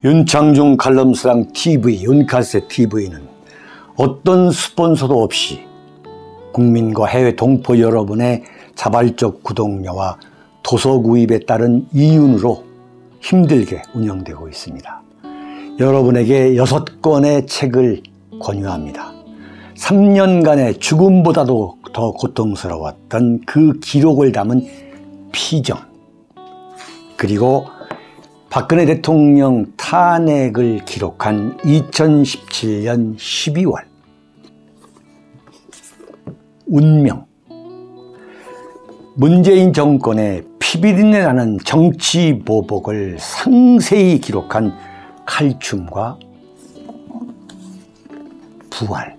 윤창중 칼럼스랑 TV, 윤칼세 TV는 어떤 스폰서도 없이 국민과 해외 동포 여러분의 자발적 구독료와 도서 구입에 따른 이윤으로 힘들게 운영되고 있습니다. 여러분에게 6권의 책을 권유합니다. 3년간의 죽음보다도 더 고통스러웠던 그 기록을 담은 피정, 그리고 박근혜 대통령 탄핵을 기록한 2017년 12월 운명, 문재인 정권의 피비린내 나는 정치 보복을 상세히 기록한 칼춤과 부활,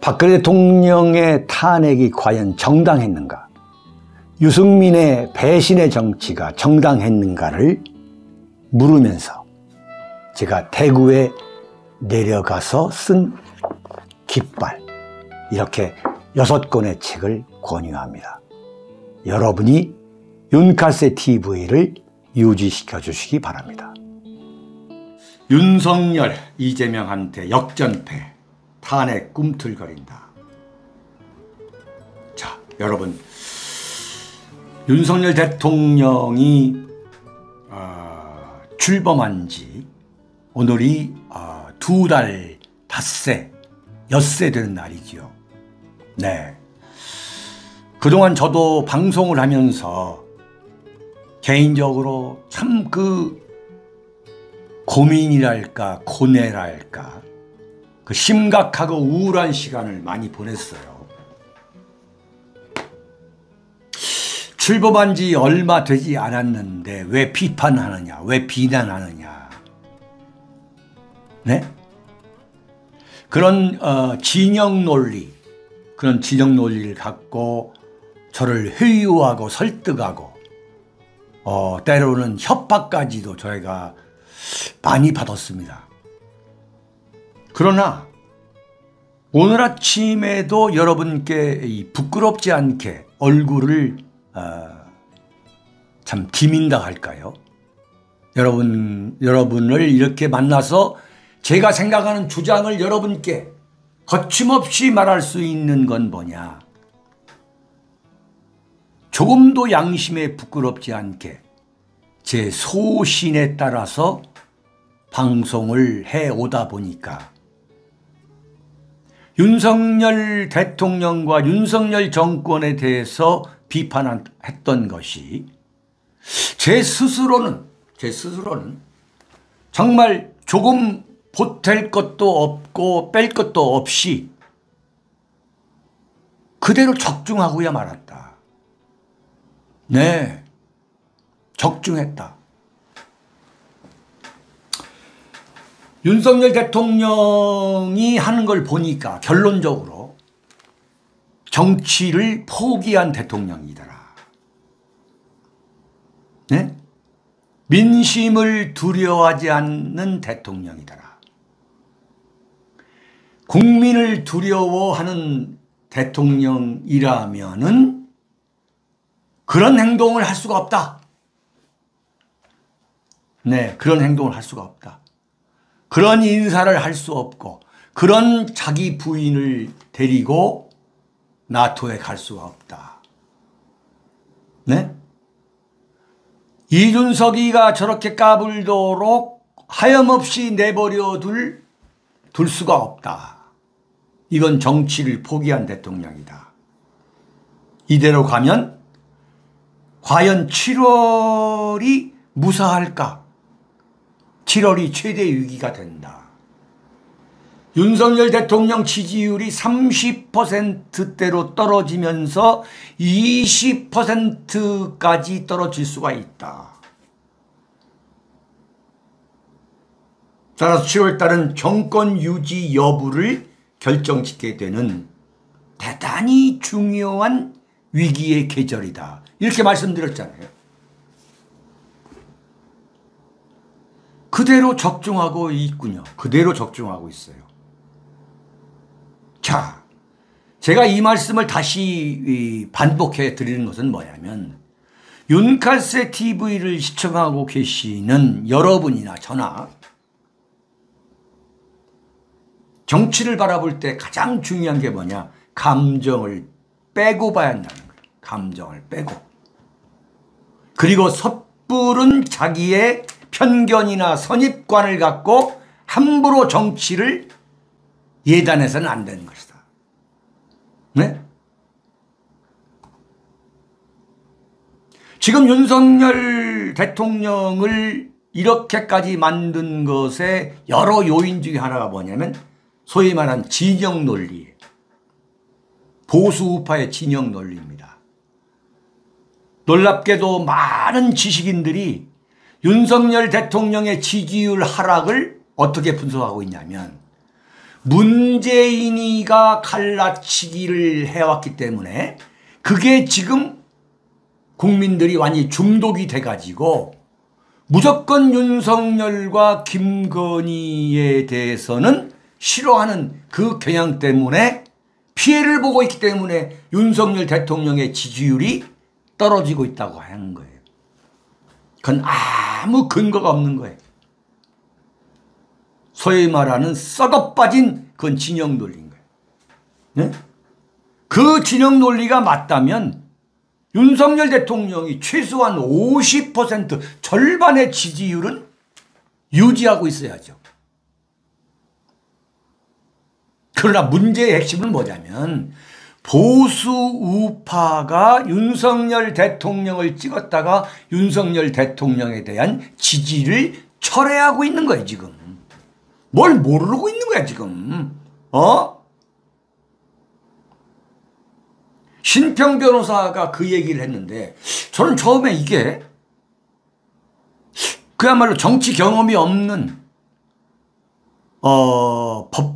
박근혜 대통령의 탄핵이 과연 정당했는가, 유승민의 배신의 정치가 정당했는가를 물으면서 제가 대구에 내려가서 쓴 깃발, 이렇게 6권의 책을 권유합니다. 여러분이 윤칼세 TV를 유지시켜 주시기 바랍니다. 윤석열, 이재명한테 역전패, 탄핵 꿈틀거린다. 자, 여러분, 윤석열 대통령이 출범한 지 오늘이 2달 닷새, 엿새 되는 날이지요. 네. 그동안 저도 방송을 하면서 개인적으로 참 고민이랄까, 고뇌랄까, 심각하고 우울한 시간을 많이 보냈어요. 출범한 지 얼마 되지 않았는데 왜 비판하느냐, 왜 비난하느냐, 네? 그런 진영 논리, 그런 진영 논리를 갖고 저를 회유하고 설득하고 때로는 협박까지도 저희가 많이 받았습니다. 그러나 오늘 아침에도 여러분께 부끄럽지 않게 얼굴을 참 디민다 할까요? 여러분을 이렇게 만나서 제가 생각하는 주장을 여러분께 거침없이 말할 수 있는 건 뭐냐? 조금도 양심에 부끄럽지 않게 제 소신에 따라서 방송을 해오다 보니까 윤석열 대통령과 윤석열 정권에 대해서 비판했던 것이 제 스스로는 정말 조금 보탤 것도 없고 뺄 것도 없이 그대로 적중하고야 말았다. 네, 적중했다. 윤석열 대통령이 하는 걸 보니까 결론적으로 정치를 포기한 대통령이더라. 네? 민심을 두려워하지 않는 대통령이더라. 국민을 두려워하는 대통령이라면은 그런 행동을 할 수가 없다. 네, 그런 행동을 할 수가 없다. 그런 인사를 할 수 없고 그런 자기 부인을 데리고 나토에 갈 수가 없다. 네? 이준석이가 저렇게 까불도록 하염없이 내버려 둘 수가 없다. 이건 정치를 포기한 대통령이다. 이대로 가면 과연 7월이 무사할까? 7월이 최대 위기가 된다. 윤석열 대통령 지지율이 30%대로 떨어지면서 20%까지 떨어질 수가 있다. 따라서 7월 달은 정권 유지 여부를 결정짓게 되는 대단히 중요한 위기의 계절이다. 이렇게 말씀드렸잖아요. 그대로 적중하고 있군요. 그대로 적중하고 있어요. 자, 제가 이 말씀을 다시 반복해 드리는 것은 뭐냐면 윤칼세 TV를 시청하고 계시는 여러분이나 저나 정치를 바라볼 때 가장 중요한 게 뭐냐? 감정을 빼고 봐야 한다는 거예요. 감정을 빼고. 그리고 섣부른 자기의 편견이나 선입관을 갖고 함부로 정치를 예단해서는 안 되는 것이다. 네? 지금 윤석열 대통령을 이렇게까지 만든 것의 여러 요인 중에 하나가 뭐냐면 소위 말하는 진영 논리예요. 보수 우파의 진영 논리입니다. 놀랍게도 많은 지식인들이 윤석열 대통령의 지지율 하락을 어떻게 분석하고 있냐면 문재인이가 갈라치기를 해왔기 때문에 그게 지금 국민들이 완전히 중독이 돼가지고 무조건 윤석열과 김건희에 대해서는 싫어하는 그 경향 때문에 피해를 보고 있기 때문에 윤석열 대통령의 지지율이 떨어지고 있다고 하는 거예요. 그건 아무 근거가 없는 거예요. 소위 말하는 썩어빠진 그건 진영 논리인 거예요. 네? 그 진영 논리가 맞다면 윤석열 대통령이 최소한 50% 절반의 지지율은 유지하고 있어야죠. 그러나 문제의 핵심은 뭐냐면 보수 우파가 윤석열 대통령을 찍었다가 윤석열 대통령에 대한 지지를 철회하고 있는 거예요, 지금. 뭘 모르고 있는 거야, 지금. 신평 변호사가 그 얘기를 했는데 저는 처음에 이게 그야말로 정치 경험이 없는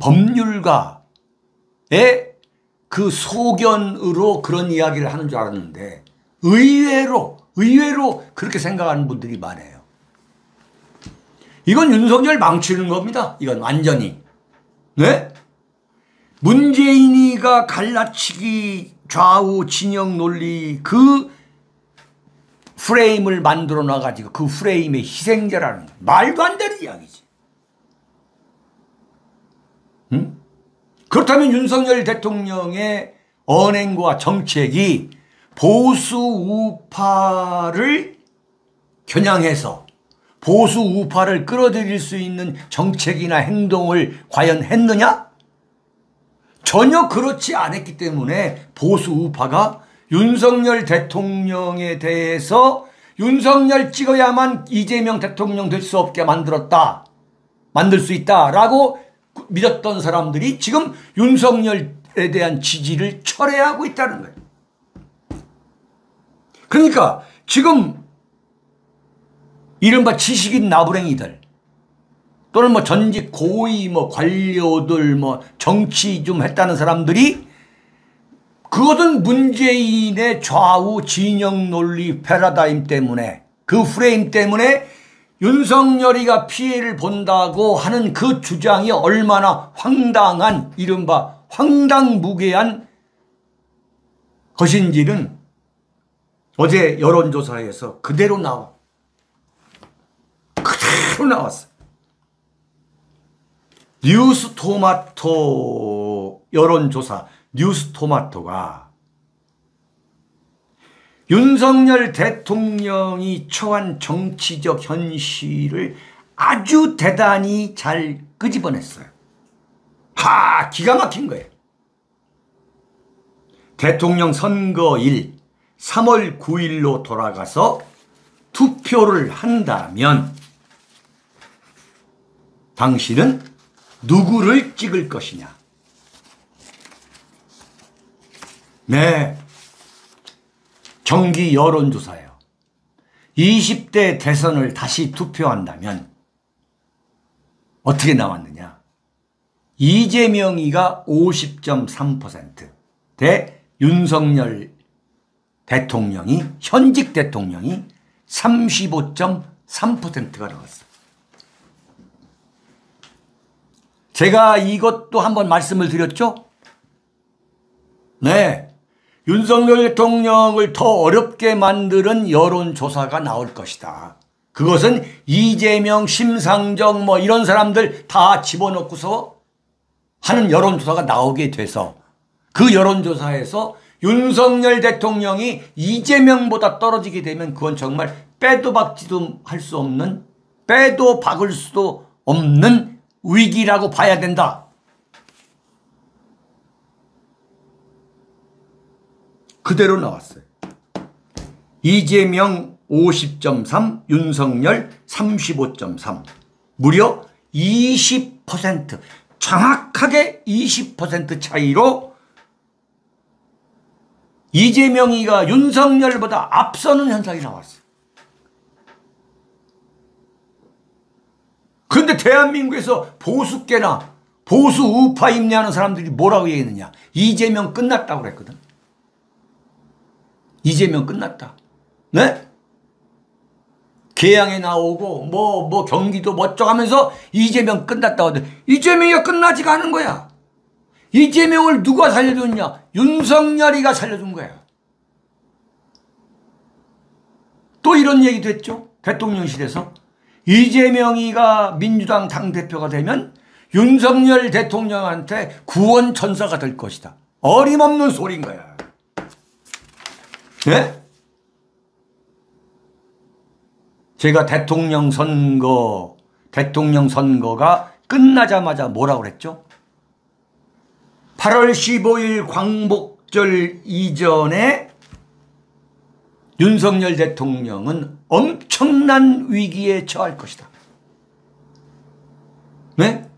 법률가의 그 소견으로 그런 이야기를 하는 줄 알았는데 의외로 그렇게 생각하는 분들이 많아요. 이건 윤석열 망치는 겁니다. 이건 완전히. 네? 문재인이가 갈라치기 좌우 진영 논리 그 프레임을 만들어 놔가지고 그 프레임의 희생자라는 거예요. 말도 안 되는 이야기지. 응? 그렇다면 윤석열 대통령의 언행과 정책이 보수 우파를 겨냥해서 보수 우파를 끌어들일 수 있는 정책이나 행동을 과연 했느냐? 전혀 그렇지 않았기 때문에 보수 우파가 윤석열 대통령에 대해서 윤석열 찍어야만 이재명 대통령 될 수 없게 만들 수 있다라고 믿었던 사람들이 지금 윤석열에 대한 지지를 철회하고 있다는 거예요. 그러니까 지금 이른바 지식인 나부랭이들 또는 전직 고위 관료들 정치 좀 했다는 사람들이 그것은 문재인의 좌우 진영 논리 패러다임 때문에 그 프레임 때문에 윤석열이가 피해를 본다고 하는 그 주장이 얼마나 황당한 이른바 황당무계한 것인지는 어제 여론조사에서 그대로 나왔어. 뉴스토마토 여론조사 뉴스토마토가 윤석열 대통령이 처한 정치적 현실을 아주 대단히 잘 끄집어냈어요. 기가 막힌 거예요. 대통령 선거일 3월 9일로 돌아가서 투표를 한다면 당신은 누구를 찍을 것이냐? 네. 정기 여론조사예요. 20대 대선을 다시 투표한다면 어떻게 나왔느냐? 이재명이가 50.3% 대 윤석열 대통령이 현직 대통령이 35.3%가 나왔어요. 제가 이것도 한번 말씀을 드렸죠? 네. 윤석열 대통령을 더 어렵게 만드는 여론조사가 나올 것이다. 그것은 이재명, 심상정 뭐 이런 사람들 다 집어넣고서 하는 여론조사가 나오게 돼서 그 여론조사에서 윤석열 대통령이 이재명보다 떨어지게 되면 그건 정말 빼도 박지도 할 수 없는, 빼도 박을 수도 없는 위기라고 봐야 된다. 그대로 나왔어요. 이재명 50.3, 윤석열 35.3. 무려 20%, 정확하게 20% 차이로 이재명이가 윤석열보다 앞서는 현상이 나왔어요. 그런데 대한민국에서 보수계나 보수 우파 인내하는 사람들이 뭐라고 얘기했느냐. 이재명 끝났다고 그랬거든. 이재명 끝났다. 네? 개항에 나오고 뭐 경기도 멋쩍 하면서 이재명 끝났다고 하더니 이재명이 끝나지가 않은 거야. 이재명을 누가 살려줬냐? 윤석열이가 살려준 거야. 또 이런 얘기도 했죠. 대통령실에서. 이재명이가 민주당 당대표가 되면 윤석열 대통령한테 구원천사가 될 것이다. 어림없는 소리인 거야. 네? 제가 대통령 선거가 끝나자마자 뭐라고 그랬죠? 8월 15일 광복절 이전에 윤석열 대통령은 엄청난 위기에 처할 것이다. 네?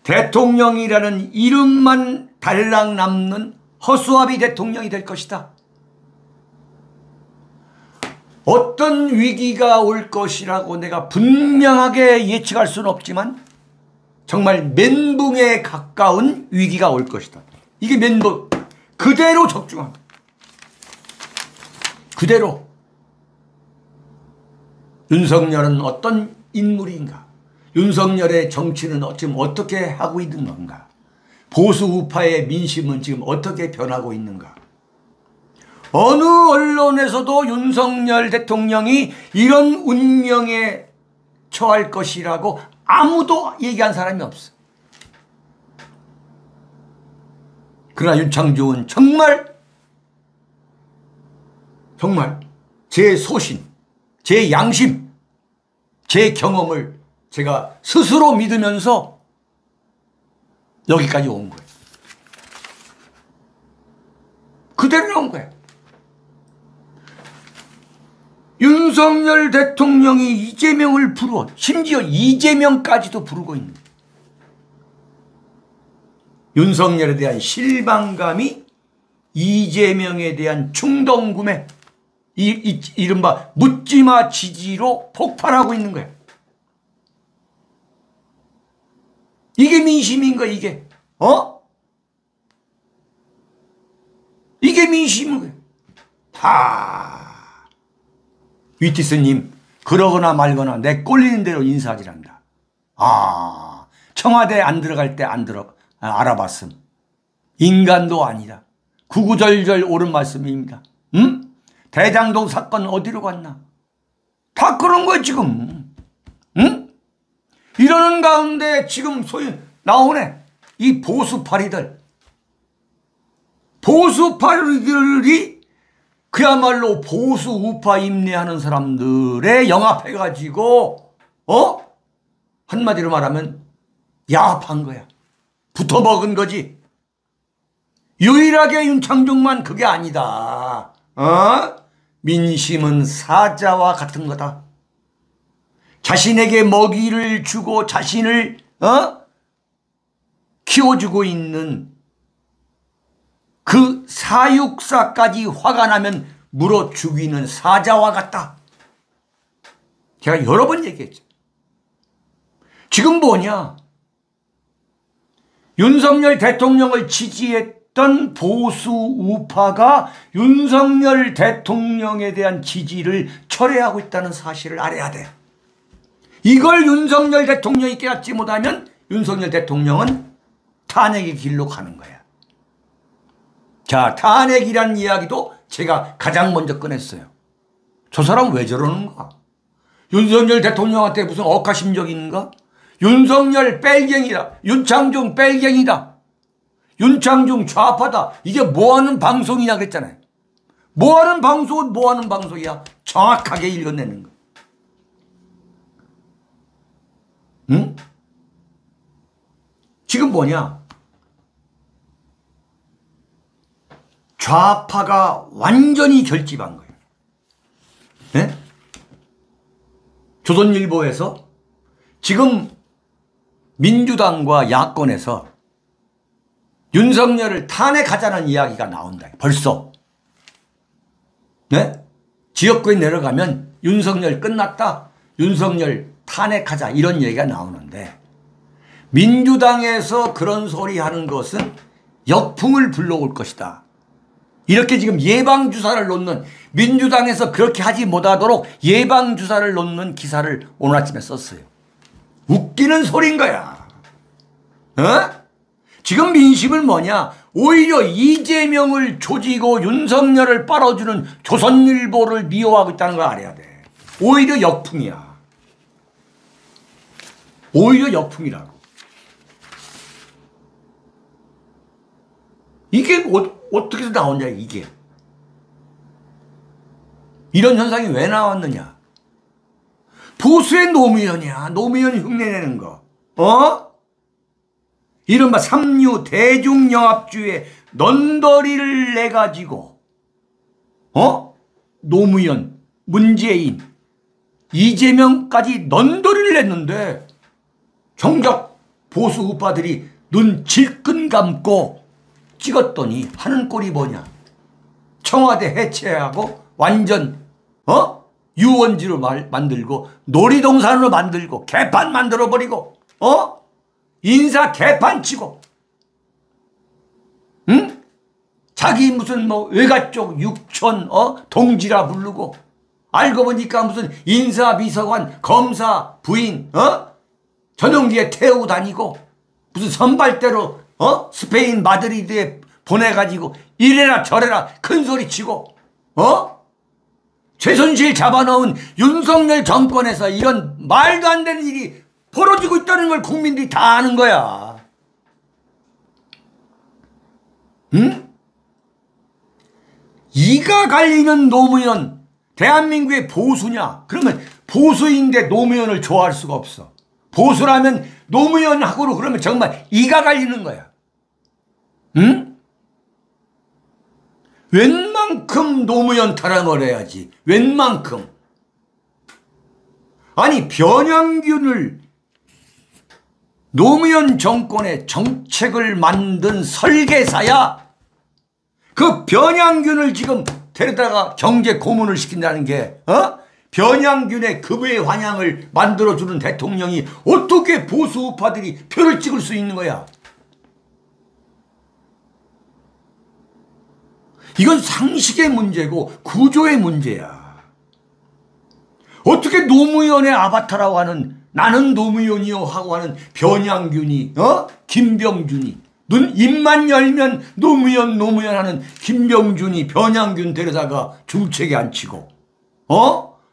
대통령이라는 이름만 달랑 남는 허수아비 대통령이 될 것이다. 어떤 위기가 올 것이라고 내가 분명하게 예측할 수는 없지만 정말 멘붕에 가까운 위기가 올 것이다. 이게 멘붕. 그대로 적중합니다. 그대로. 윤석열은 어떤 인물인가? 윤석열의 정치는 지금 어떻게 하고 있는 건가? 보수 우파의 민심은 지금 어떻게 변하고 있는가? 어느 언론에서도 윤석열 대통령이 이런 운명에 처할 것이라고 아무도 얘기한 사람이 없어. 그러나 윤창중은 정말 제 소신, 제 양심, 제 경험을 제가 스스로 믿으면서 여기까지 온 거예요. 그대로 나온 거예요. 윤석열 대통령이 이재명을 부르고 심지어 이재명까지도 부르고 있는 거예요. 윤석열에 대한 실망감이 이재명에 대한 충동구매, 이른바 묻지마 지지로 폭발하고 있는 거예요. 이게 민심인 거야, 이게. 이게 민심인 거예요. 위티스님, 그러거나 말거나 내 꼴리는 대로 인사하지란다. 청와대 안 들어갈 때 알아봤음. 인간도 아니다. 구구절절 옳은 말씀입니다. 응? 대장동 사건 어디로 갔나? 다 그런 거야, 지금. 응? 이러는 가운데 지금 소위 나오네. 이 보수파리들이 그야말로 보수 우파 임내하는 사람들에 영합해가지고, 한마디로 말하면 야합한 거야. 붙어먹은 거지. 유일하게 윤창중만 그게 아니다. 민심은 사자와 같은 거다. 자신에게 먹이를 주고 자신을 키워주고 있는 그 사육사까지 화가 나면 물어 죽이는 사자와 같다. 제가 여러 번 얘기했죠. 지금 뭐냐? 윤석열 대통령을 지지했던 보수 우파가 윤석열 대통령에 대한 지지를 철회하고 있다는 사실을 알아야 돼. 이걸 윤석열 대통령이 깨닫지 못하면 윤석열 대통령은 탄핵의 길로 가는 거야. 자, 탄핵이란 이야기도 제가 가장 먼저 꺼냈어요. 저 사람 왜 저러는가? 윤석열 대통령한테 무슨 억하심적 있는가? 윤석열 뺄갱이다. 윤창중 뺄갱이다. 윤창중 좌파다. 이게 뭐하는 방송이냐 그랬잖아요. 뭐하는 방송은 뭐하는 방송이야. 정확하게 읽어내는 거. 응? 지금 뭐냐? 좌파가 완전히 결집한 거예요. 네? 조선일보에서 지금 민주당과 야권에서 윤석열을 탄핵하자는 이야기가 나온다. 벌써. 네? 지역구에 내려가면 윤석열 끝났다. 윤석열 탄핵하자. 이런 얘기가 나오는데 민주당에서 그런 소리 하는 것은 역풍을 불러올 것이다. 이렇게 지금 예방주사를 놓는, 민주당에서 그렇게 하지 못하도록 예방주사를 놓는 기사를 오늘 아침에 썼어요. 웃기는 소린 거야. 어? 지금 민심은 뭐냐? 오히려 이재명을 조지고 윤석열을 빨아주는 조선일보를 미워하고 있다는 걸 알아야 돼. 오히려 역풍이야. 오히려 역풍이라고. 이게 어떻게 해서 나오냐 이게. 이런 현상이 왜 나왔느냐. 보수의 노무현이야. 노무현 흉내내는 거. 이른바 삼류 대중영합주의 넌더리를 내가지고 노무현, 문재인, 이재명까지 넌더리를 냈는데 정작 보수 우파들이 눈 질끈 감고 찍었더니 하는 꼴이 뭐냐. 청와대 해체하고 완전 유원지로 만들고 놀이동산으로 만들고 개판 만들어버리고 인사 개판 치고 응? 자기 무슨 뭐 외가 쪽 육촌 동지라 부르고 알고 보니까 무슨 인사비서관 검사 부인 전용기에 태우고 다니고 무슨 선발대로 스페인 마드리드에 보내가지고 이래라 저래라 큰소리 치고 최순실 잡아놓은 윤석열 정권에서 이런 말도 안 되는 일이 벌어지고 있다는 걸 국민들이 다 아는 거야. 응? 이가 갈리는 노무현, 대한민국의 보수냐? 그러면 보수인데 노무현을 좋아할 수가 없어. 보수라면 노무현하고로 그러면 정말 이가 갈리는 거야. 응? 웬만큼 노무현 타령을 해야지. 웬만큼. 아니 변양균을 노무현 정권의 정책을 만든 설계사야. 그 변양균을 지금 데려다가 경제 고문을 시킨다는 게 변양균의 급의 환영을 만들어주는 대통령이 어떻게 보수 우파들이 표를 찍을 수 있는 거야. 이건 상식의 문제고 구조의 문제야. 어떻게 노무현의 아바타라고 하는 나는 노무현이요 하고 하는 변양균이 김병준이 입만 열면 노무현 하는 김병준이 변양균 데려다가 중책에 앉히고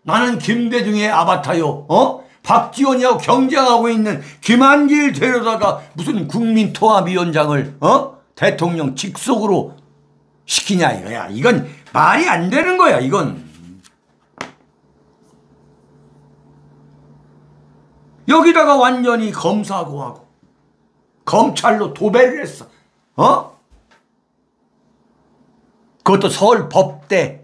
나는 김대중의 아바타요 박지원이하고 경쟁하고 있는 김한길 데려다가 무슨 국민통합위원장을 대통령 직속으로 시키냐 이거야. 이건 말이 안 되는 거야. 이건 여기다가 완전히 검사고하고 검찰로 도배를 했어. 그것도 서울법대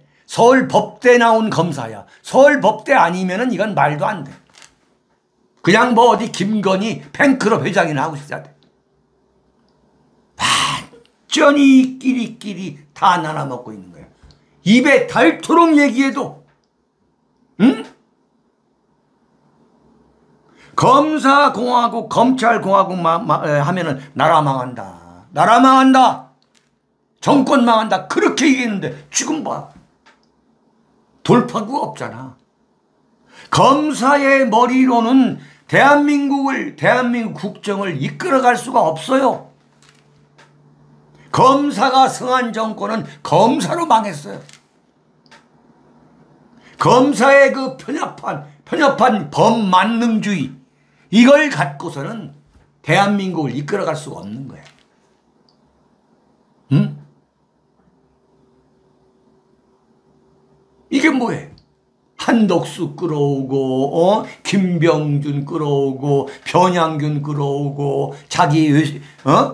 나온 검사야. 서울법대 아니면은 이건 말도 안 돼. 그냥 뭐 어디 김건희 팬클럽 회장이나 하고 있어야 돼. 완전히 끼리끼리 다 나눠 먹고 있는 거야. 입에 닳도록 얘기해도 응? 검사공화국 검찰공화국 하면은 나라 망한다. 나라 망한다. 정권 망한다. 그렇게 얘기했는데 지금 봐. 돌파구가 없잖아. 검사의 머리로는 대한민국 국정을 이끌어갈 수가 없어요. 검사가 성한 정권은 검사로 망했어요. 검사의 그 편협한 범만능주의, 이걸 갖고서는 대한민국을 이끌어갈 수가 없는 거예요. 응? 이게 뭐예요? 한덕수 끌어오고, 김병준 끌어오고, 변양균 끌어오고, 자기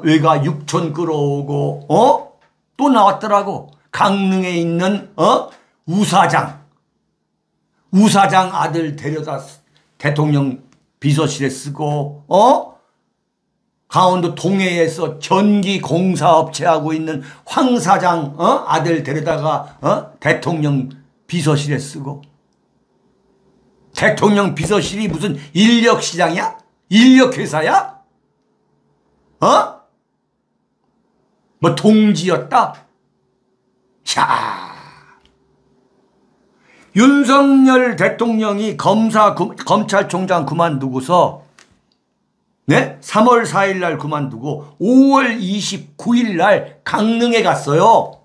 외가 육촌 끌어오고, 또 나왔더라고. 강릉에 있는 우사장 아들 데려다 대통령 비서실에 쓰고, 강원도 동해에서 전기 공사업체 하고 있는 황 사장 아들 데려다가 대통령 비서실에 쓰고, 대통령 비서실이 무슨 인력시장이야? 인력회사야? 뭐 동지였다? 자, 윤석열 대통령이 검찰총장 그만두고서, 네? 3월 4일 날 그만두고 5월 29일 날 강릉에 갔어요.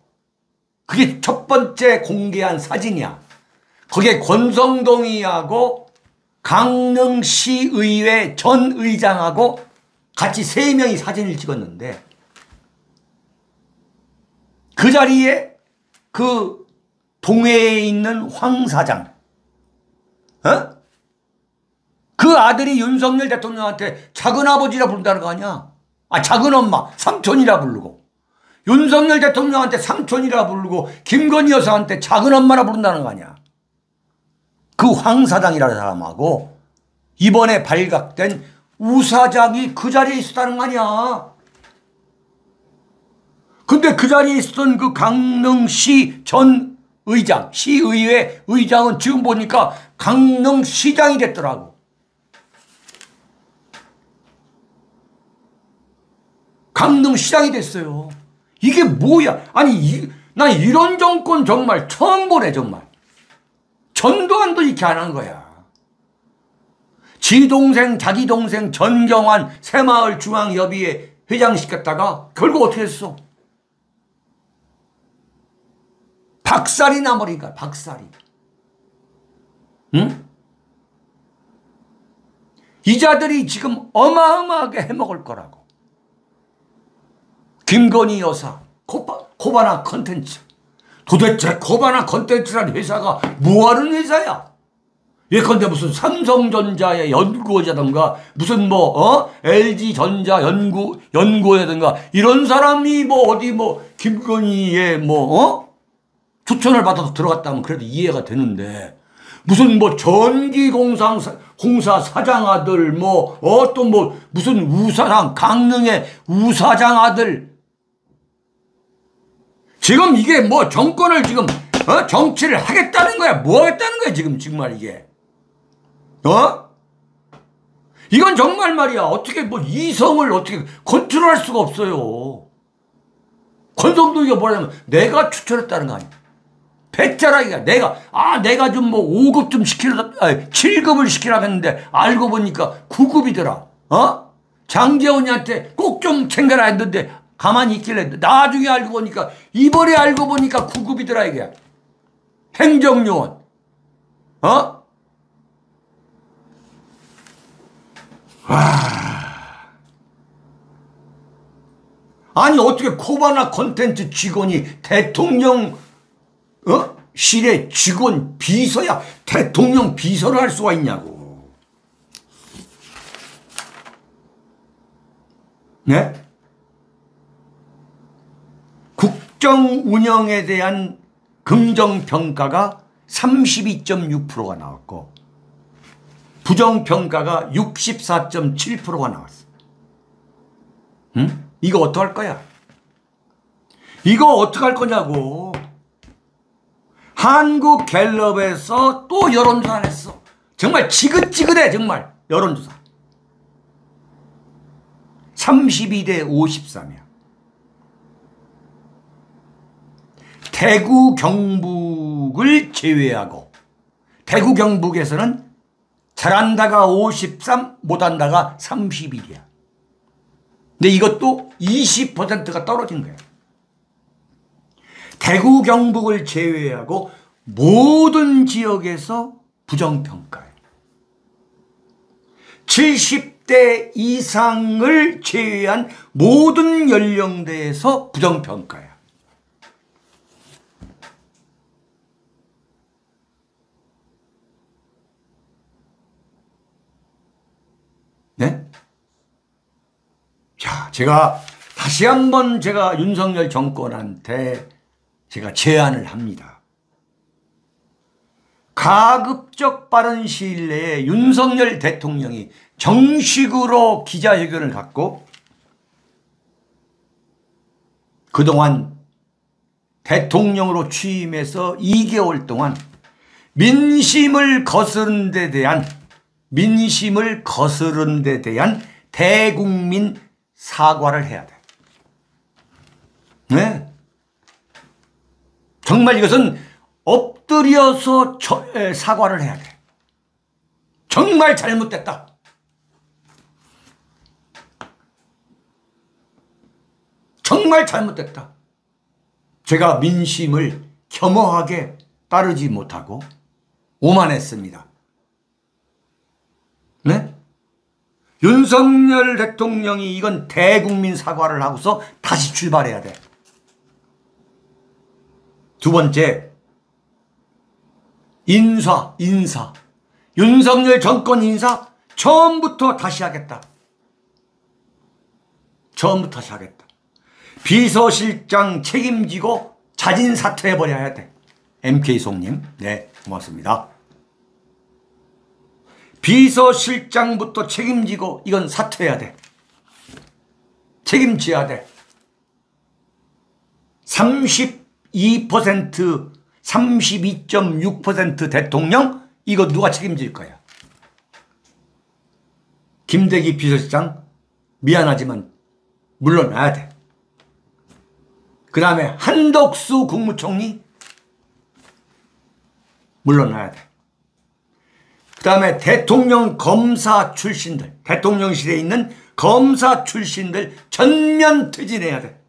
그게 첫 번째 공개한 사진이야. 거기에 권성동이하고 강릉시의회 전 의장하고 같이 3명이 사진을 찍었는데, 그 자리에 그 동해에 있는 황 사장, 그 아들이 윤석열 대통령한테 작은아버지라 부른다는 거 아니야? 작은엄마, 삼촌이라 부르고, 윤석열 대통령한테 삼촌이라 부르고, 김건희 여사한테 작은엄마라 부른다는 거 아니야? 그 황 사장이라는 사람하고 이번에 발각된 우 사장이 그 자리에 있었다는 거 아니야? 근데 그 자리에 있었던 그 강릉시 전 의장, 시의회 의장은 지금 보니까 강릉시장이 됐더라고. 강릉시장이 됐어요. 이게 뭐야? 아니, 난 이런 정권 정말 처음 보네, 정말. 전두환도 이렇게 안 한 거야. 자기 동생 전경환 새마을중앙여비에 회장시켰다가 결국 어떻게 했어? 박살이 나버리니까, 박살이. 응? 이 자들이 지금 어마어마하게 해먹을 거라고. 김건희 여사, 코바나 컨텐츠. 도대체 코바나 컨텐츠라는 회사가 뭐하는 회사야? 예컨대 무슨 삼성전자의 연구원이라든가 무슨 LG전자 연구원이라든가 이런 사람이 어디 김건희의 추천을 받아서 들어갔다면 그래도 이해가 되는데, 무슨 전기공사 사장 아들 또 무슨 우사장, 강릉의 우사장 아들, 지금 이게 정권을 지금 정치를 하겠다는 거야? 뭐 하겠다는 거야 지금 정말 이게? 이건 정말 말이야. 어떻게 이성을 어떻게 컨트롤할 수가 없어요. 권성동이가 뭐라면 내가 추천했다는 거 아니야? 배짜라기가 내가 좀 5급 좀 7급을 시키라고 했는데 알고 보니까 9급이더라. 장재원이한테 꼭 좀 챙겨라 했는데 가만히 있길래 나중에 알고 보니까, 이번에 알고 보니까 9급이더라 이게. 행정요원. 아니 어떻게 코바나 컨텐츠 직원이 대통령 실의 직원 비서야 대통령 비서를 할 수가 있냐고. 네? 국정 운영에 대한 긍정평가가 32.6%가 나왔고 부정평가가 64.7%가 나왔어. 응? 이거 어떡할 거야? 이거 어떡할 거냐고. 한국갤럽에서 또 여론조사를 했어. 정말 지긋지긋해 정말 여론조사. 32대 53이야. 대구 경북을 제외하고, 대구 경북에서는 잘한다가 53, 못한다가 31이야. 근데 이것도 20%가 떨어진 거야. 대구 경북을 제외하고 모든 지역에서 부정평가예요. 70대 이상을 제외한 모든 연령대에서 부정평가야. 네? 자, 제가 다시 한번 제가 윤석열 정권한테 제가 제안을 합니다. 가급적 빠른 시일 내에 윤석열 대통령이 정식으로 기자회견을 갖고 그동안 대통령으로 취임해서 2개월 동안 민심을 거스른 데 대한 대국민 사과를 해야 돼. 네. 정말 이것은 엎드려서 사과를 해야 돼. 정말 잘못됐다. 정말 잘못됐다. 제가 민심을 겸허하게 따르지 못하고 오만했습니다. 네? 윤석열 대통령이 이건 대국민 사과를 하고서 다시 출발해야 돼. 두 번째, 인사. 윤석열 정권 인사 처음부터 다시 하겠다. 비서실장 책임지고 자진 사퇴해버려야 돼. MK송님, 네, 고맙습니다. 비서실장부터 책임지고 이건 사퇴해야 돼. 책임져야 돼. 32.6% 대통령 이거 누가 책임질 거야? 김대기 비서실장 미안하지만 물러나야 돼. 그 다음에 한덕수 국무총리 물러나야 돼. 그 다음에 대통령 검사 출신들, 대통령실에 있는 검사 출신들 전면 퇴진해야 돼.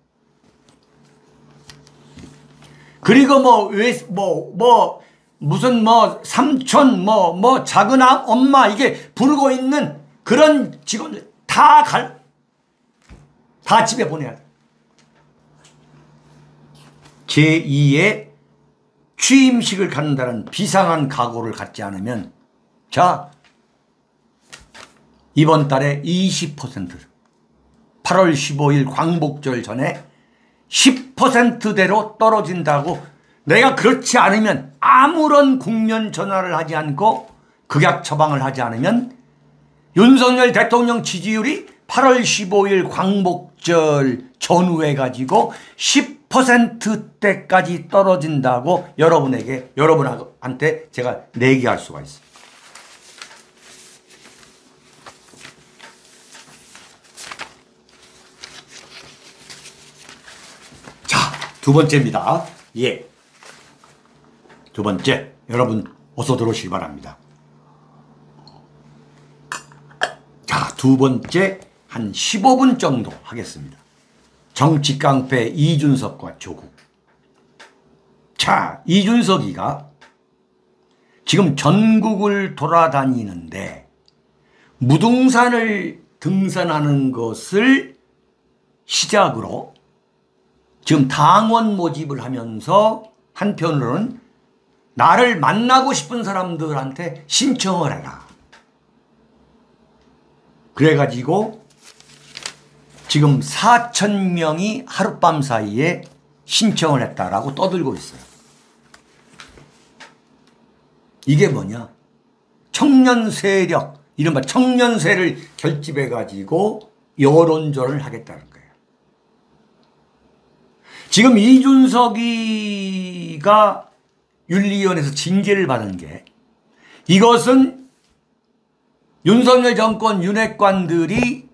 그리고 무슨 삼촌, 작은 엄마 이게 부르고 있는 그런 직원들 다 집에 보내야 돼. 제2의 취임식을 갖는다는 비상한 각오를 갖지 않으면 자, 이번 달에 20%, 8월 15일 광복절 전에 10%대로 떨어진다고 내가 그렇지 않으면 아무런 국면 전환을 하지 않고 극약 처방을 하지 않으면 윤석열 대통령 지지율이 8월 15일 광복절 전후에 가지고 10%대까지 떨어진다고 여러분한테 제가 내기할 수가 있어요. 자, 두 번째입니다. 예. 두 번째, 여러분 어서 들어오시기 바랍니다. 자, 두 번째 한 15분 정도 하겠습니다. 정치 깡패 이준석과 조국. 자, 이준석이가 지금 전국을 돌아다니는데 무등산을 등산하는 것을 시작으로 지금 당원 모집을 하면서 한편으로는 나를 만나고 싶은 사람들한테 신청을 해라. 그래가지고 지금 4,000명이 하룻밤 사이에 신청을 했다라고 떠들고 있어요. 이게 뭐냐? 청년 세력, 이른바 청년세를 결집해가지고 여론전을 하겠다는 거예요. 지금 이준석이가 윤리위원회에서 징계를 받은 게 이것은 윤석열 정권 윤핵관들이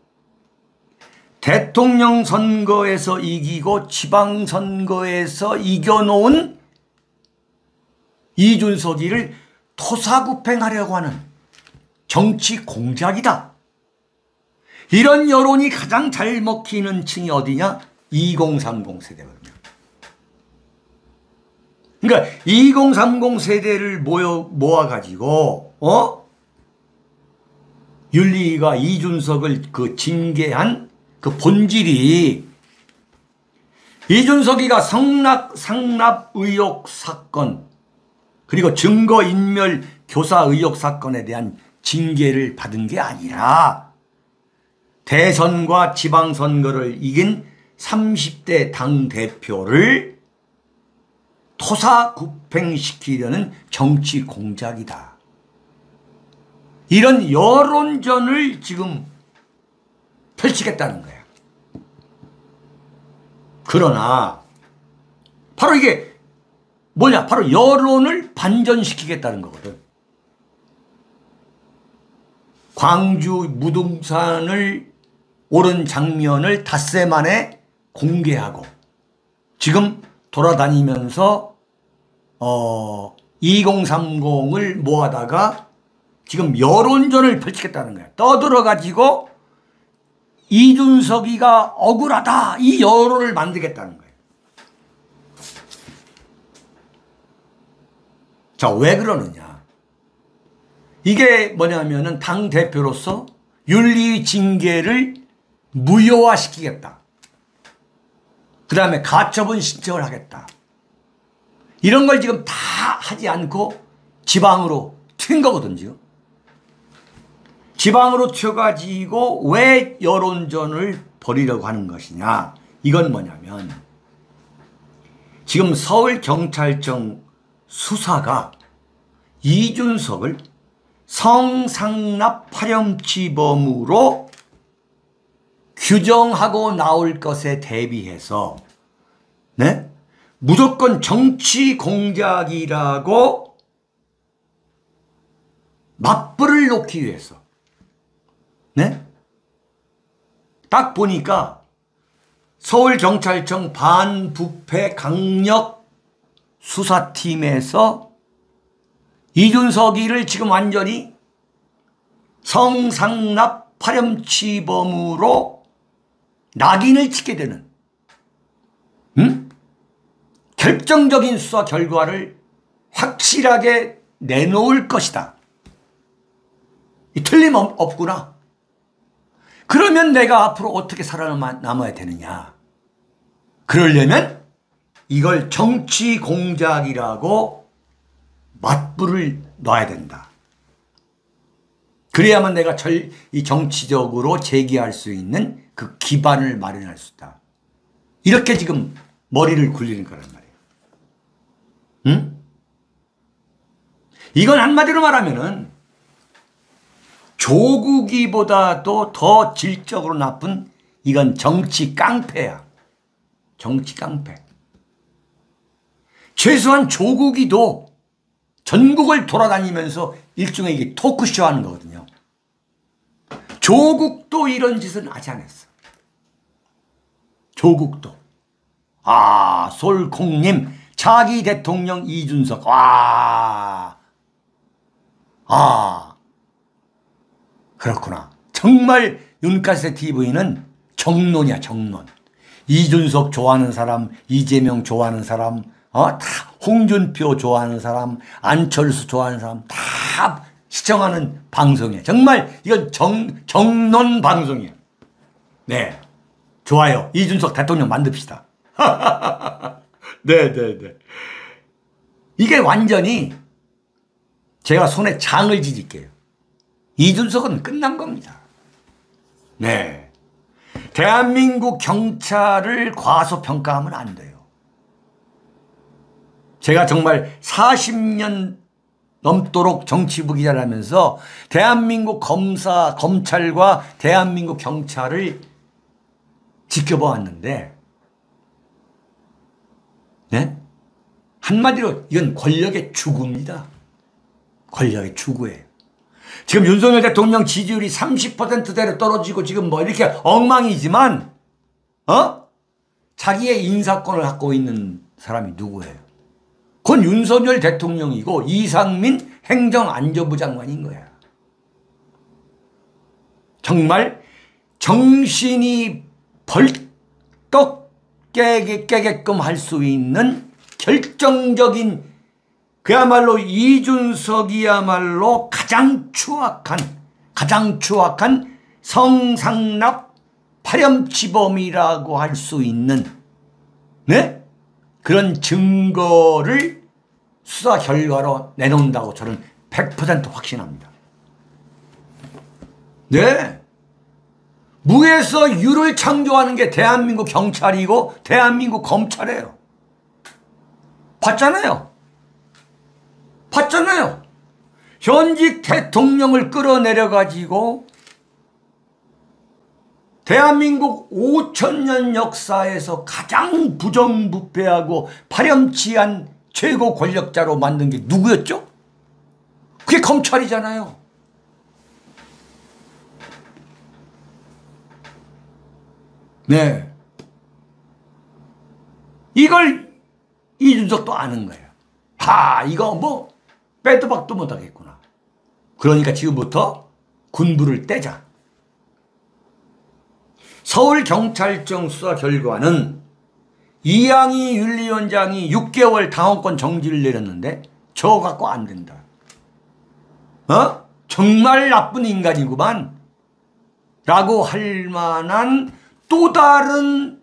대통령 선거에서 이기고 지방선거에서 이겨놓은 이준석이를 토사구팽하려고 하는 정치 공작이다. 이런 여론이 가장 잘 먹히는 층이 어디냐? 2030 세대거든요. 그러니까 2030 세대를 모아가지고, 윤리위가 이준석을 그 징계한 그 본질이 이준석이가 상납 의혹 사건, 그리고 증거인멸 교사 의혹 사건에 대한 징계를 받은 게 아니라 대선과 지방선거를 이긴 30대 당대표를 토사구팽시키려는 정치 공작이다. 이런 여론전을 지금 펼치겠다는 거야. 그러나 바로 이게 뭐냐? 바로 여론을 반전시키겠다는 거거든. 광주 무등산을 오른 장면을 닷새 만에 공개하고 지금 돌아다니면서 2030을 모아다가 지금 여론전을 펼치겠다는 거야. 떠들어가지고 이준석이가 억울하다, 이 여론을 만들겠다는 거예요. 자, 왜 그러느냐? 이게 뭐냐면은 당대표로서 윤리 징계를 무효화시키겠다. 그 다음에 가처분 신청을 하겠다. 이런 걸 지금 다 하지 않고 지방으로 튄 거거든요. 지방으로 튀어가지고 왜 여론전을 벌이려고 하는 것이냐. 이건 뭐냐면 지금 서울경찰청 수사가 이준석을 성상납 파렴치범으로 규정하고 나올 것에 대비해서 네? 무조건 정치 공작이라고 맞불을 놓기 위해서 네? 딱 보니까 서울경찰청 반부패 강력 수사팀에서 이준석이를 지금 완전히 성상납 파렴치범으로 낙인을 찍게 되는 결정적인 수사 결과를 확실하게 내놓을 것이다. 틀림없구나. 그러면 내가 앞으로 어떻게 살아남아야 되느냐. 그러려면 이걸 정치 공작이라고 맞불을 놔야 된다. 그래야만 내가 이 정치적으로 제기할 수 있는 그 기반을 마련할 수 있다. 이렇게 지금 머리를 굴리는 거란 말이에요. 응? 이건 한마디로 말하면은 조국이보다도 더 질적으로 나쁜 이건 정치 깡패야. 정치 깡패. 최소한 조국이도 전국을 돌아다니면서 일종의 이게 토크쇼 하는 거거든요. 조국도 이런 짓은 하지 않았어. 조국도. 아, 솔콩님, 차기 대통령 이준석. 와. 아. 그렇구나. 정말 윤가세 TV는 정론이야, 정론. 이준석 좋아하는 사람, 이재명 좋아하는 사람, 다 홍준표 좋아하는 사람, 안철수 좋아하는 사람 다 시청하는 방송이야. 정말 이건 정론 방송이야. 네. 좋아요. 이준석 대통령 만듭시다. 네. 이게 완전히 제가 손에 장을 지질게요. 이준석은 끝난 겁니다. 네. 대한민국 경찰을 과소평가하면 안 돼요. 제가 정말 40년 넘도록 정치부 기자를 하면서 대한민국 검찰과 대한민국 경찰을 지켜보았는데, 네? 한마디로 이건 권력의 추구입니다. 권력의 추구예요. 지금 윤석열 대통령 지지율이 30%대로 떨어지고 지금 뭐 이렇게 엉망이지만, 자기의 인사권을 갖고 있는 사람이 누구예요? 그건 윤석열 대통령이고 이상민 행정안전부 장관인 거야. 정말 정신이 벌떡 깨게끔 할 수 있는 결정적인 그야말로 이준석이야말로 가장 추악한 성상납 파렴치범이라고 할 수 있는 네? 그런 증거를 수사 결과로 내놓는다고 저는 100% 확신합니다. 네. 무에서 유를 창조하는 게 대한민국 경찰이고 대한민국 검찰이에요. 봤잖아요. 현직 대통령을 끌어내려가지고 대한민국 5천년 역사에서 가장 부정부패하고 파렴치한 최고 권력자로 만든 게 누구였죠? 그게 검찰이잖아요. 네. 이걸 이준석도 아는 거예요. 이거 뭐 빼도 박도 못하겠구나. 그러니까 지금부터 군부를 떼자. 서울경찰청 수사 결과는 이양희 윤리위원장이 6개월 당원권 정지를 내렸는데 저거 갖고 안 된다. 정말 나쁜 인간이구만 라고 할 만한 또 다른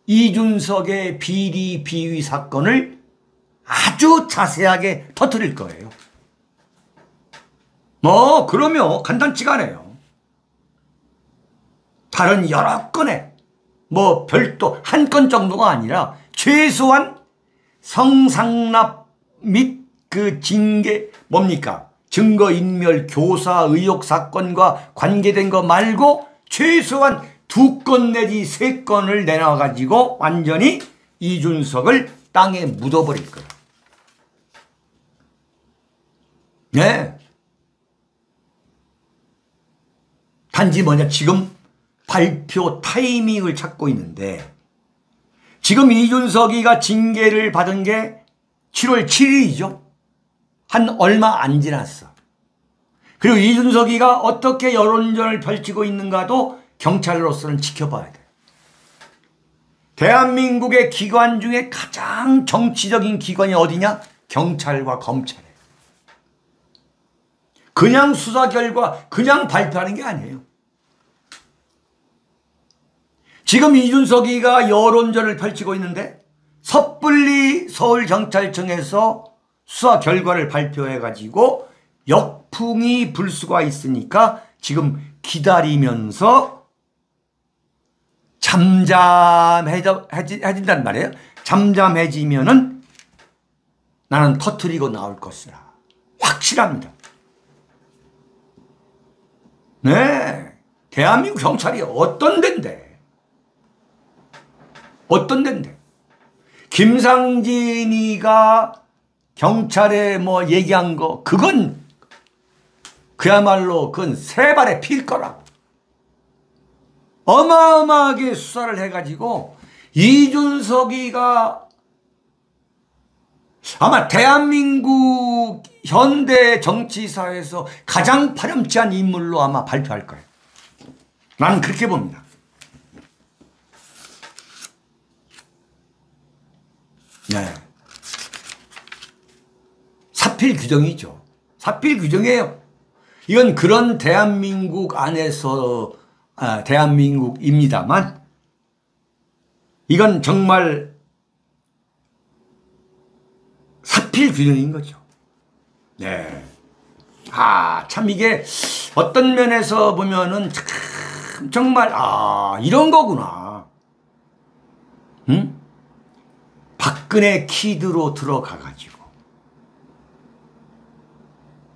이준석의 비리 비위 사건을 아주 자세하게 터뜨릴 거예요. 그러면 간단치가 않아요. 다른 여러 건에 별도 한 건 정도가 아니라 최소한 성상납 및 그 징계 증거인멸 교사 의혹 사건과 관계된 거 말고 최소한 2건 내지 3건을 내놔가지고 완전히 이준석을 땅에 묻어버릴 거예요. 네. 단지 지금 발표 타이밍을 찾고 있는데 지금 이준석이가 징계를 받은 게 7월 7일이죠. 한 얼마 안 지났어. 그리고 이준석이가 어떻게 여론전을 펼치고 있는가도 경찰로서는 지켜봐야 돼. 대한민국의 기관 중에 가장 정치적인 기관이 어디냐? 경찰과 검찰이에요. 그냥 수사 결과 그냥 발표하는 게 아니에요. 지금 이준석이가 여론전을 펼치고 있는데 섣불리 서울경찰청에서 수사 결과를 발표해가지고 역풍이 불 수가 있으니까 지금 기다리면서 잠잠해진단 말이에요. 잠잠해지면은 나는 터뜨리고 나올 것이라. 확실합니다. 네. 대한민국 경찰이 어떤 데인데? 김상진이가 경찰에 얘기한 거, 그건 그야말로 그건 세 발에 필 거라고. 어마어마하게 수사를 해가지고 이준석이가 아마 대한민국 현대 정치사에서 가장 파렴치한 인물로 아마 발표할 거예요. 나는 그렇게 봅니다. 네. 사필 규정이죠. 사필 규정이에요. 이건 그런 대한민국 안에서 대한민국입니다만 이건 정말 사필 규정인 거죠. 네. 참 이게 어떤 면에서 보면은 참 정말 이런 거구나. 응? 박근혜 키드로 들어가가지고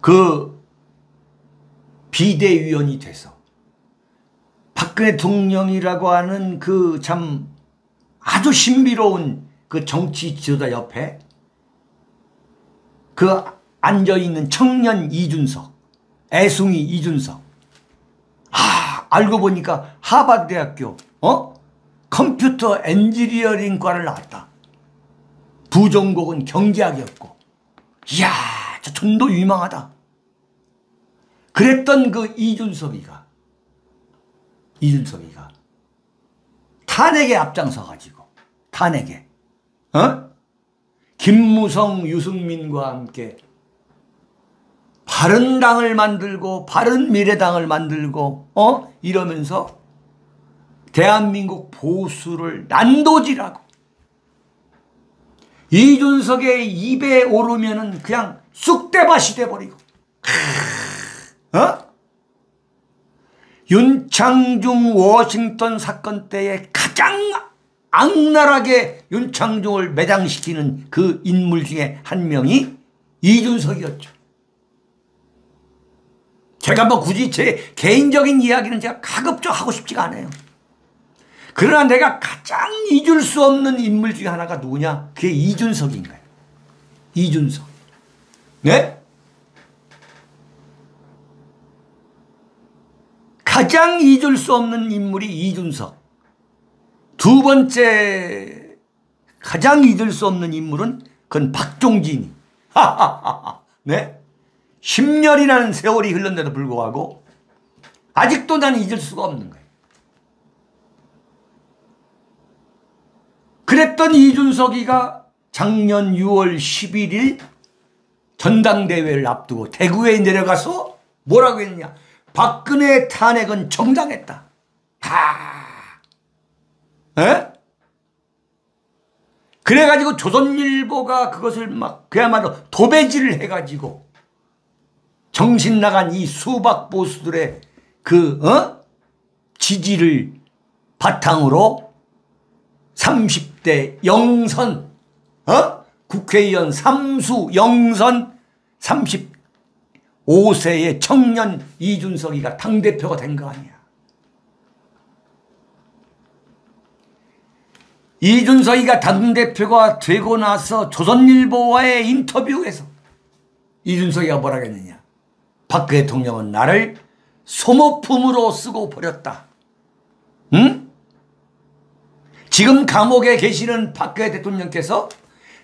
그 비대위원이 돼서 박근혜 대통령이라고 하는 그 참 아주 신비로운 그 정치 지도자 옆에 그 앉아있는 청년 이준석, 애숭이 이준석. 알고 보니까 하버드대학교 컴퓨터 엔지니어링과를 나왔다. 부전공은 경제학이었고. 이야, 저 정도 유망하다. 그랬던 그 이준석이가 탄핵에 앞장서 가지고 탄핵에 김무성, 유승민과 함께 바른당을 만들고 바른미래당을 만들고 이러면서 대한민국 보수를 난도질하고 이준석의 입에 오르면은 그냥 쑥대밭이 돼버리고 윤창중 워싱턴 사건 때에 가장 악랄하게 윤창중을 매장시키는 그 인물 중에 한 명이 이준석이었죠. 제가 뭐 굳이 제 개인적인 이야기는 제가 가급적 하고 싶지가 않아요. 그러나 내가 가장 잊을 수 없는 인물 중에 하나가 누구냐? 그게 이준석인 거예요. 이준석. 네? 가장 잊을 수 없는 인물이 이준석. 두 번째 가장 잊을 수 없는 인물은 그건 박종진이. 네? 10년이라는 세월이 흘렀는데도 불구하고 아직도 나는 잊을 수가 없는 거예요. 그랬던 이준석이가 작년 6월 11일 전당대회를 앞두고 대구에 내려가서 뭐라고 했느냐. 박근혜 탄핵은 정당했다. 그래가지고 조선일보가 그것을 막 그야말로 도배질을 해가지고 정신 나간 이 수박 보수들의 지지를 바탕으로 30대 영선, 국회의원 3수 영선 35세의 청년 이준석이가 당대표가 된 거 아니야. 이준석이가 당대표가 되고 나서 조선일보와의 인터뷰에서 이준석이가 뭐라고 했느냐. 박 대통령은 나를 소모품으로 쓰고 버렸다. 응? 지금 감옥에 계시는 박근혜 대통령께서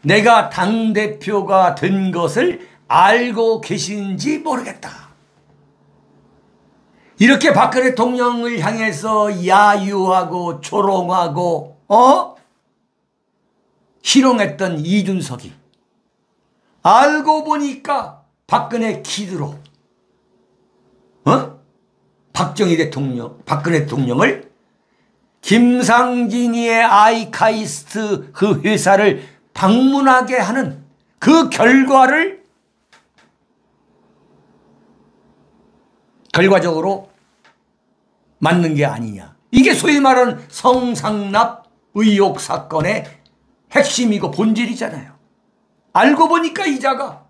내가 당대표가 된 것을 알고 계신지 모르겠다. 이렇게 박근혜 대통령을 향해서 야유하고 조롱하고 희롱했던 이준석이 알고 보니까 박근혜 키드로 박정희 대통령, 박근혜 대통령을 김상진이의 아이카이스트 그 회사를 방문하게 하는 그 결과적으로 맞는 게 아니냐. 이게 소위 말하는 성상납 의혹 사건의 핵심이고 본질이잖아요. 알고 보니까 이자가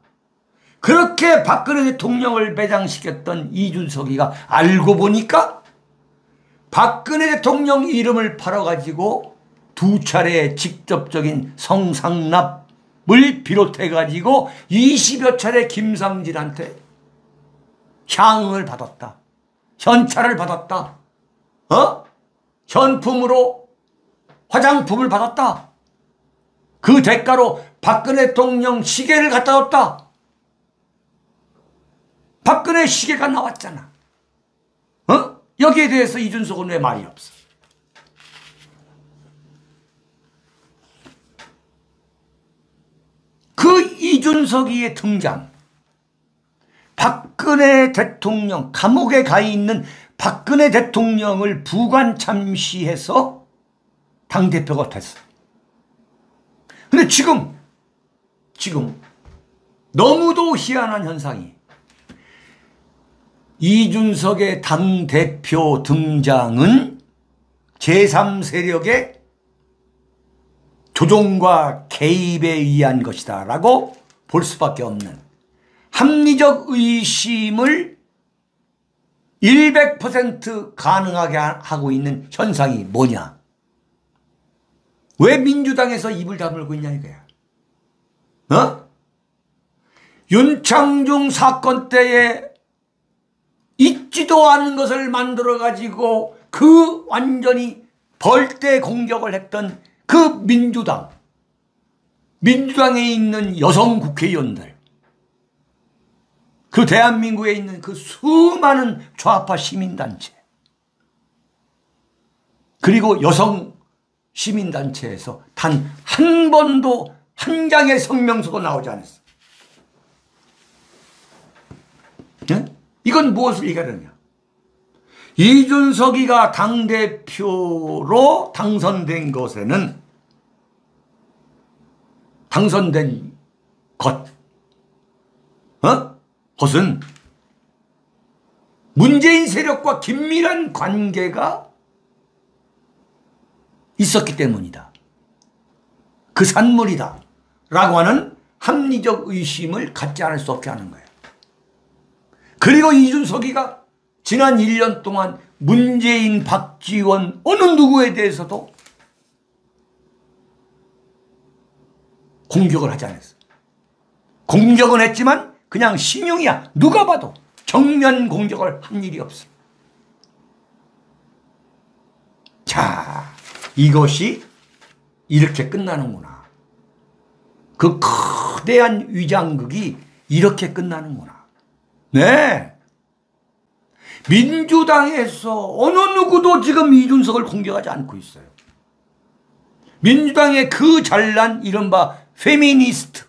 그렇게 박근혜 대통령을 매장시켰던 이준석이가 알고 보니까 박근혜 대통령 이름을 팔아가지고 두 차례 직접적인 성상납을 비롯해가지고 20여 차례 김상진한테 향응을 받았다. 현찰을 받았다. 현품으로 화장품을 받았다. 그 대가로 박근혜 대통령 시계를 갖다 줬다. 박근혜 시계가 나왔잖아. 여기에 대해서 이준석은 왜 말이 없어? 그 이준석이의 등장, 박근혜 대통령, 감옥에 가 있는 박근혜 대통령을 부관 참시해서 당대표가 됐어. 근데 지금 너무도 희한한 현상이 이준석의 당대표 등장은 제3세력의 조종과 개입에 의한 것이다 라고 볼 수밖에 없는 합리적 의심을 100% 가능하게 하고 있는 현상이 뭐냐. 왜 민주당에서 입을 다물고 있냐 이거야. 윤창중 사건 때에 있지도 않은 것을 만들어가지고 그 완전히 벌떼 공격을 했던 그 민주당에 있는 여성 국회의원들, 그 대한민국에 있는 그 수많은 좌파 시민단체, 그리고 여성 시민단체에서 단 한 번도 한 장의 성명서가 나오지 않았어. 네? 이건 무엇을 얘기하느냐? 이준석이가 당대표로 당선된 것에는 당선된 것은 문재인 세력과 긴밀한 관계가 있었기 때문이다. 그 산물이다. 라고 하는 합리적 의심을 갖지 않을 수 없게 하는 거예요. 그리고 이준석이가 지난 1년 동안 문재인, 박지원 어느 누구에 대해서도 공격을 하지 않았어. 공격은 했지만 그냥 신용이야. 누가 봐도 정면 공격을 한 일이 없어. 자, 이것이 이렇게 끝나는구나. 그 거대한 위장극이 이렇게 끝나는구나. 네. 민주당에서 어느 누구도 지금 이준석을 공격하지 않고 있어요. 민주당의 그 잘난 이른바 페미니스트.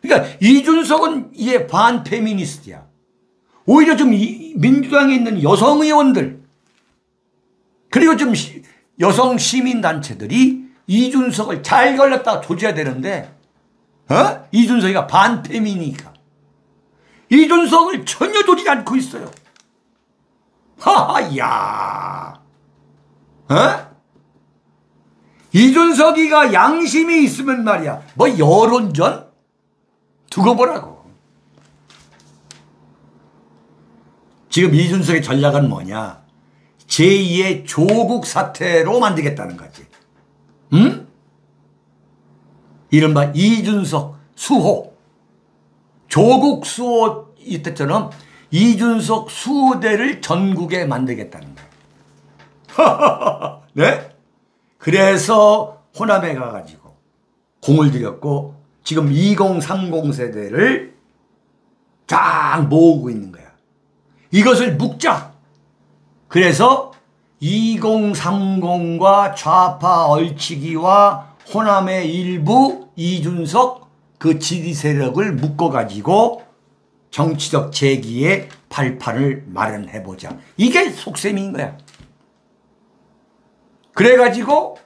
그러니까 이준석은 이게 반페미니스트야. 오히려 좀 민주당에 있는 여성 의원들 그리고 좀 여성 시민단체들이 이준석을 잘 걸렸다가 조져야 되는데 이준석이가 반페미니까 이준석을 전혀 조지지 않고 있어요. 하하야. 이준석이가 양심이 있으면 말이야. 뭐 여론전? 두고 보라고. 지금 이준석의 전략은 뭐냐? 제2의 조국 사태로 만들겠다는 거지. 응? 이른바 이준석 수호. 조국 수호 이때처럼 이준석 수호대를 전국에 만들겠다는 거야. 네? 그래서 호남에 가가지고 공을 들였고 지금 2030 세대를 쫙 모으고 있는 거야. 이것을 묶자. 그래서 2030과 좌파 얼치기와 호남의 일부 이준석 그 지지 세력을 묶어가지고 정치적 재기의 발판을 마련해보자. 이게 속셈인 거야. 그래가지고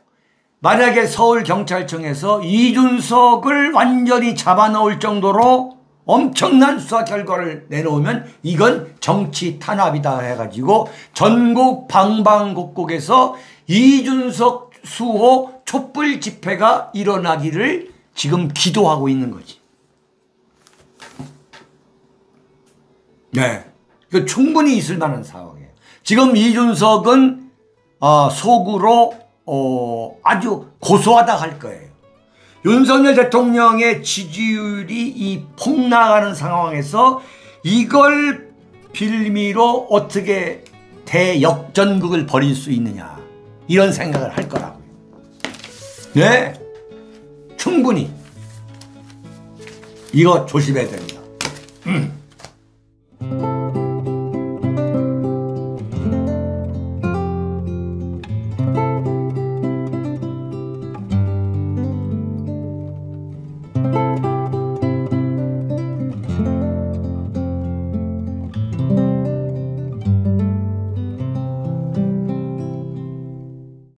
만약에 서울경찰청에서 이준석을 완전히 잡아넣을 정도로 엄청난 수사 결과를 내놓으면 이건 정치 탄압이다 해가지고 전국 방방곡곡에서 이준석 수호 촛불 집회가 일어나기를 지금 기도하고 있는 거지. 네, 이거 충분히 있을 만한 상황이에요. 지금 이준석은 속으로 아주 고소하다 할 거예요. 윤석열 대통령의 지지율이 이 폭락하는 상황에서 이걸 빌미로 어떻게 대역전극을 벌일 수 있느냐 이런 생각을 할 거라고요. 네, 충분히 이거 조심해야 됩니다.